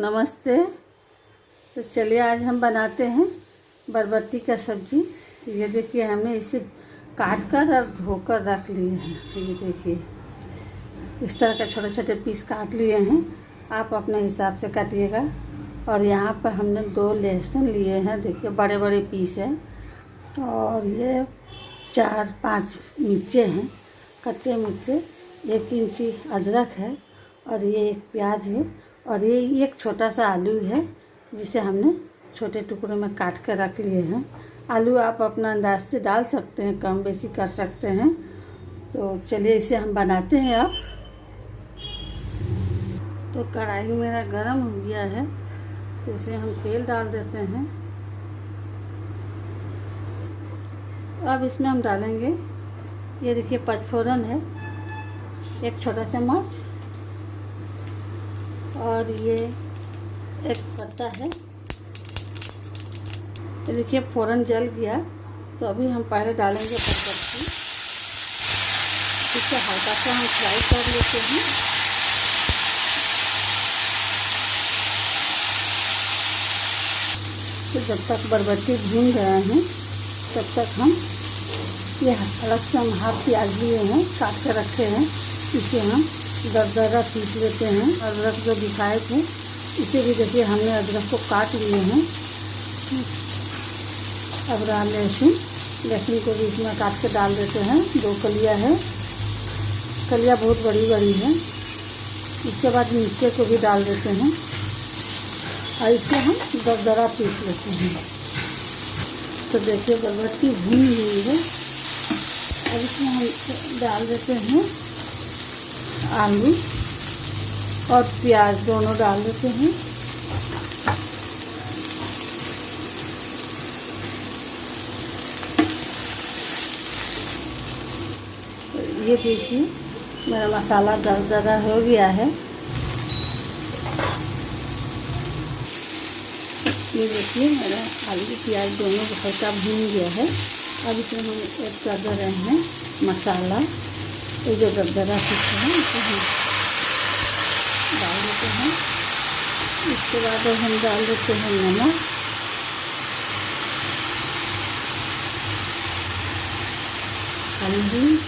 नमस्ते। तो चलिए आज हम बनाते हैं बरबट्टी का सब्जी। ये देखिए हमने इसे काट कर और धोकर रख लिए हैं। ये देखिए इस तरह का छोटे छोटे पीस काट लिए हैं, आप अपने हिसाब से काटिएगा। और यहाँ पर हमने 2 लहसुन लिए हैं, देखिए बड़े बड़े पीस हैं। और ये 4-5 मिर्चे हैं, कच्चे मिर्चे। 1 इंची अदरक है और ये 1 प्याज है। और ये एक छोटा सा आलू है जिसे हमने छोटे टुकड़ों में काट कर रख लिए हैं। आलू आप अपना अंदाज से डाल सकते हैं, कम बेसी कर सकते हैं। तो चलिए इसे हम बनाते हैं अब। तो कढ़ाई मेरा गरम हो गया है, तो इसे हम तेल डाल देते हैं। अब इसमें हम डालेंगे, ये देखिए पचफोरन है 1 छोटा चम्मच, और ये 1 पत्ता है। ये देखिए फ़ौरन जल गया। तो अभी हम पहले डालेंगे बरबट्टी, इसे हल्का सा हम फ्राई कर लेते हैं। तो जब तक बरबट्टी भून रहे हैं तब तक हम ये अलग से हम हाफ प्याज लिए हैं, काट कर रखे हैं, इसे हम दरदरा पीस लेते हैं। अदरक जो दिखाए थे इसे भी देखिए हमने अदरक को काट लिए हैं। अब रहा लहसुन को भी इसमें काट के डाल देते हैं। 2 कलियाँ है, कलियाँ बहुत बड़ी बड़ी हैं। इसके बाद मिर्चे को भी डाल देते हैं और इसे हम दरदरा पीस लेते हैं। तो देखिए बरबट्टी भून हुई है। अब इसमें हम डाल देते हैं आलू और प्याज, दोनों डाल देते हैं। तो ये देखिए मेरा मसाला दरदरा हो गया है। ये देखिए मेरा आलू प्याज दोनों हल्का भून गया है। अब इसमें हम ऐड कर दे रहे हैं मसाला, ये जो दरदरा पीस है इसे हम डाल देते हैं। इसके बाद हम डाल देते हैं नमक, हल्दी,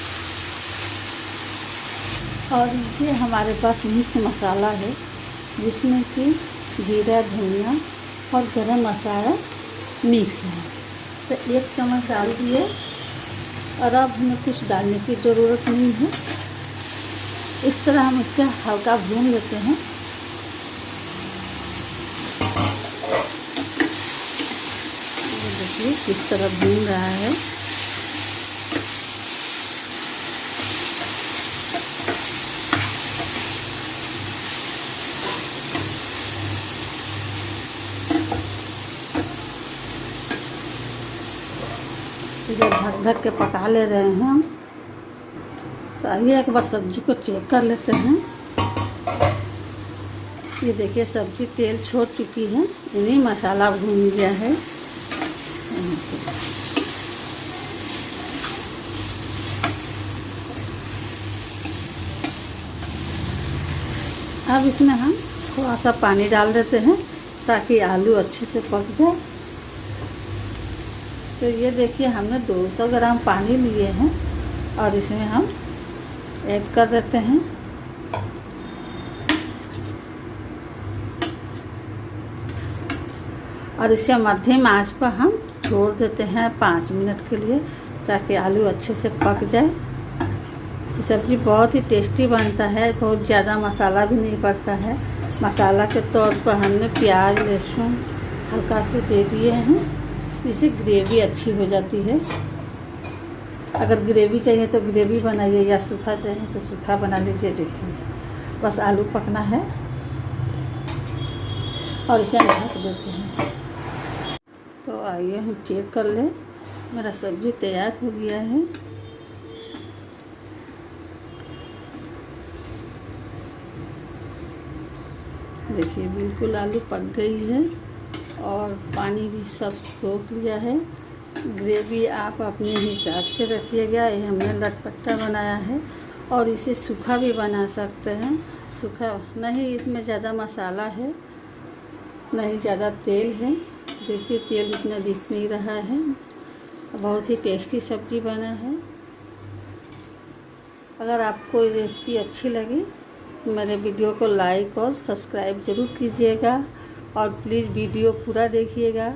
और ये हमारे पास मिक्स मसाला है जिसमें कि जीरा, धनिया और गरम मसाला मिक्स है। तो 1 चम्मच डाल दिए और अब हमें कुछ डालने की ज़रूरत नहीं है। इस तरह हम इसे हल्का भून लेते हैं। ये देखिए किस तरह भून रहा है। इधर ढक ढक के पका ले रहे हैं हम। तो आइए एक बार सब्जी को चेक कर लेते हैं। ये देखिए सब्जी तेल छोड़ चुकी है, इन्हीं मसाला भून गया है। अब इसमें हम थोड़ा सा पानी डाल देते हैं ताकि आलू अच्छे से पक जाए। तो ये देखिए हमने 200 ग्राम पानी लिए हैं और इसमें हम ऐड कर देते हैं। और इसे मध्यम आंच पर हम छोड़ देते हैं 5 मिनट के लिए ताकि आलू अच्छे से पक जाए। ये सब्ज़ी बहुत ही टेस्टी बनता है, बहुत ज़्यादा मसाला भी नहीं पड़ता है। मसाला के तौर पर हमने प्याज, लहसुन हल्का से दे दिए हैं, इससे ग्रेवी अच्छी हो जाती है। अगर ग्रेवी चाहिए तो ग्रेवी बनाइए या सूखा चाहिए तो सूखा बना लीजिए। देखिए बस आलू पकना है और इसे हम ढक देते हैं। तो आइए हम चेक कर लें, मेरा सब्ज़ी तैयार हो गया है। देखिए बिल्कुल आलू पक गई है और पानी भी सब सोख लिया है। ग्रेवी आप अपने हिसाब से रखिएगा। ये हमने लटपटा बनाया है और इसे सूखा भी बना सकते हैं। सूखा नहीं, इसमें ज़्यादा मसाला है नहीं ज़्यादा तेल है। देखिए तेल इतना दिख नहीं रहा है। बहुत ही टेस्टी सब्जी बना है। अगर आपको ये रेसिपी अच्छी लगे तो मेरे वीडियो को लाइक और सब्सक्राइब ज़रूर कीजिएगा और प्लीज़ वीडियो पूरा देखिएगा।